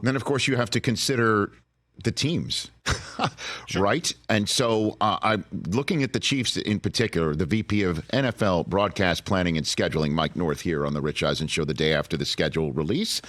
Then, of course, you have to consider the teams, right? And so I'm looking at the Chiefs in particular, the VP of NFL Broadcast Planning and Scheduling, Mike North, here on the Rich Eisen Show the day after the schedule release.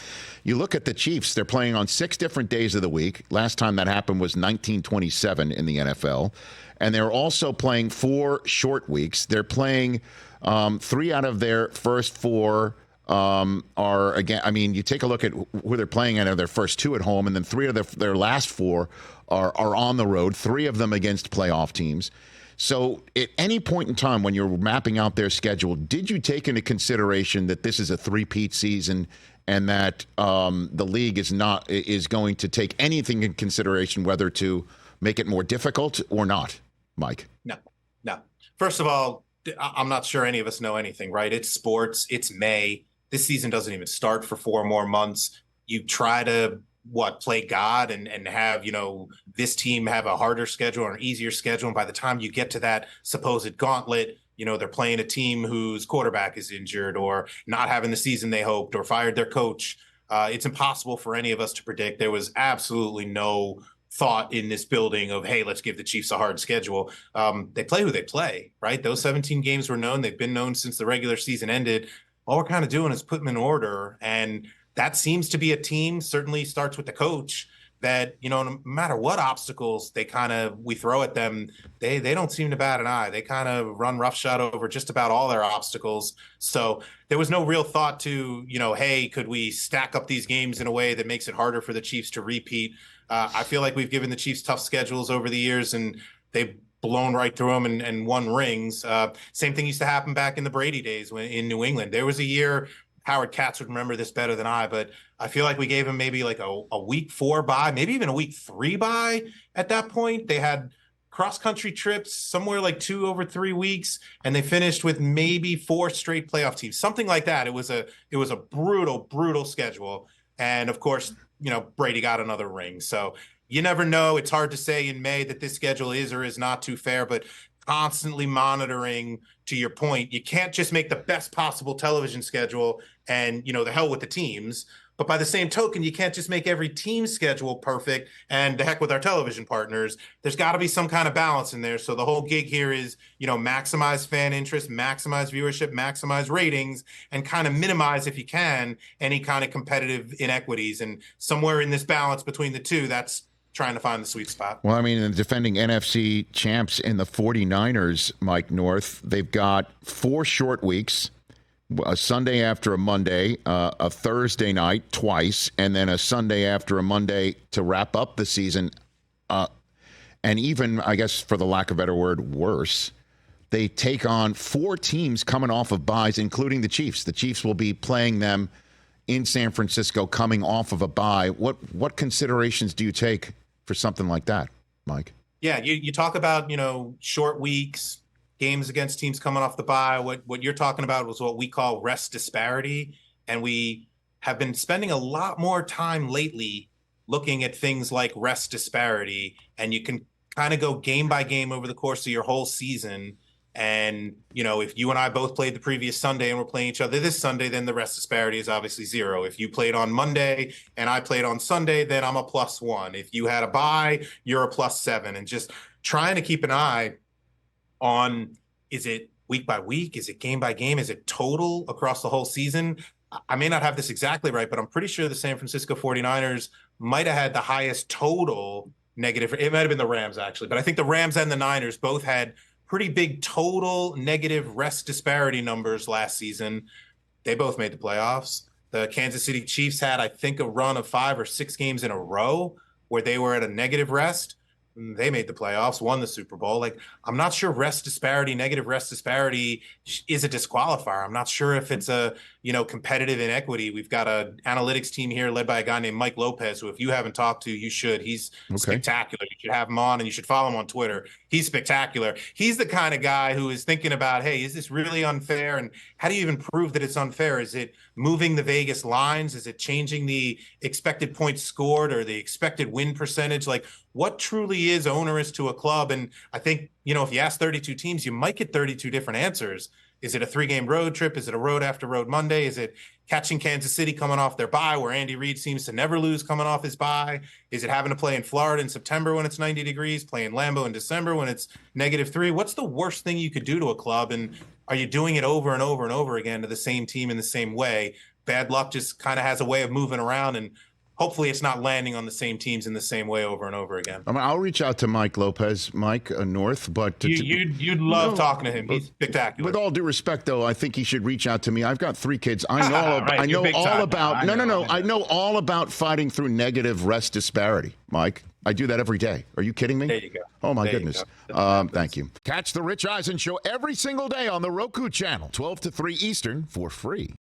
You look at the Chiefs, they're playing on 6 different days of the week. Last time that happened was 1927 in the NFL. And they're also playing 4 short weeks. They're playing 3 out of their first 4 are, again, I mean, you take a look at who they're playing out of their first 2 at home, and then 3 of their last 4 are on the road, 3 of them against playoff teams. So at any point in time when you're mapping out their schedule, did you take into consideration that this is a three-peat season and that the league is going to take anything in consideration, whether to make it more difficult or not, Mike? No. First of all, I'm not sure any of us know anything, right? It's sports. It's May. This season doesn't even start for 4 more months. You try to, play God and have, this team have a harder schedule or an easier schedule. And by the time you get to that supposed gauntlet, they're playing a team whose quarterback is injured or not having the season they hoped or fired their coach. It's impossible for any of us to predict. There was absolutely no thought in this building of, hey, let's give the Chiefs a hard schedule. They play who they play, right? Those 17 games were known. They've been known since the regular season ended. All we're kind of doing is put them in order. And that seems to be a team, certainly starts with the coach, that, no matter what obstacles we throw at them, they don't seem to bat an eye. They kind of run roughshod over just about all their obstacles. So there was no real thought to, hey, could we stack up these games in a way that makes it harder for the Chiefs to repeat? I feel like we've given the Chiefs tough schedules over the years, and they've blown right through them and won rings. Same thing used to happen back in the Brady days in New England. There was a year, Howard Katz would remember this better than I, but I feel like we gave him maybe like a week 4 bye, maybe even a week 3 bye at that point. They had cross-country trips, somewhere like 2 over 3 weeks, and they finished with maybe 4 straight playoff teams, something like that. It was a brutal schedule. And of course, Brady got another ring. So you never know. It's hard to say in May that this schedule is or is not too fair, but constantly monitoring, to your point, you can't just make the best possible television schedule and, the hell with the teams. But by the same token, you can't just make every team schedule perfect and the heck with our television partners. There's got to be some kind of balance in there. So the whole gig here is, maximize fan interest, maximize viewership, maximize ratings, and kind of minimize, if you can, any kind of competitive inequities. And somewhere in this balance between the two, that's trying to find the sweet spot. Well, I mean, the defending NFC champs in the 49ers, Mike North, they've got 4 short weeks, a Sunday after a Monday, a Thursday night twice, and then a Sunday after a Monday to wrap up the season. And even, I guess, for the lack of a better word, worse, they take on 4 teams coming off of byes, including the Chiefs. The Chiefs will be playing them in San Francisco coming off of a bye. What considerations do you take for something like that, Mike? Yeah, you talk about, short weeks, games against teams coming off the bye. What you're talking about was what we call rest disparity. And we have been spending a lot more time lately looking at things like rest disparity. And you can kind of go game by game over the course of your whole season. And, if you and I both played the previous Sunday and we're playing each other this Sunday, then the rest disparity is obviously 0. If you played on Monday and I played on Sunday, then I'm a +1. If you had a bye, you're a +7. And just trying to keep an eye on, is it week by week? Is it game by game? Is it total across the whole season? I may not have this exactly right, but I'm pretty sure the San Francisco 49ers might have had the highest total negative. It might have been the Rams, actually. But I think the Rams and the Niners both had pretty big total negative rest disparity numbers last season. They both made the playoffs. The Kansas City Chiefs had, I think, a run of 5 or 6 games in a row where they were at a negative rest. They made the playoffs, won the Super Bowl. Like, I'm not sure negative rest disparity is a disqualifier. I'm not sure if it's a, competitive inequity. We've got an analytics team here led by a guy named Mike Lopez, who if you haven't talked to, you should. He's spectacular. You should have him on and you should follow him on Twitter. He's spectacular. He's the kind of guy who is thinking about, hey, is this really unfair? And how do you even prove that it's unfair? Is it moving the Vegas lines? Is it changing the expected points scored or the expected win percentage? Like, what truly is onerous to a club? And I think, if you ask 32 teams, you might get 32 different answers. Is it a 3-game road trip? Is it a road after road Monday? Is it catching Kansas City coming off their bye, where Andy Reid seems to never lose coming off his bye? Is it having to play in Florida in September when it's 90 degrees, playing Lambeau in December when it's -3? What's the worst thing you could do to a club? And are you doing it over and over and over again to the same team in the same way? Bad luck just kind of has a way of moving around, and hopefully it's not landing on the same teams in the same way over and over again. I mean, I'll reach out to Mike Lopez, Mike North, but you'd love talking to him. He's spectacular. With all due respect, though, I think he should reach out to me. I've got 3 kids. I know. Right, I know all about. I I know all about fighting through negative rest disparity, Mike. I do that every day. Are you kidding me? There you go. Oh, my there goodness. Thank you. Catch the Rich Eisen Show every single day on the Roku channel, 12 to 3 Eastern, for free.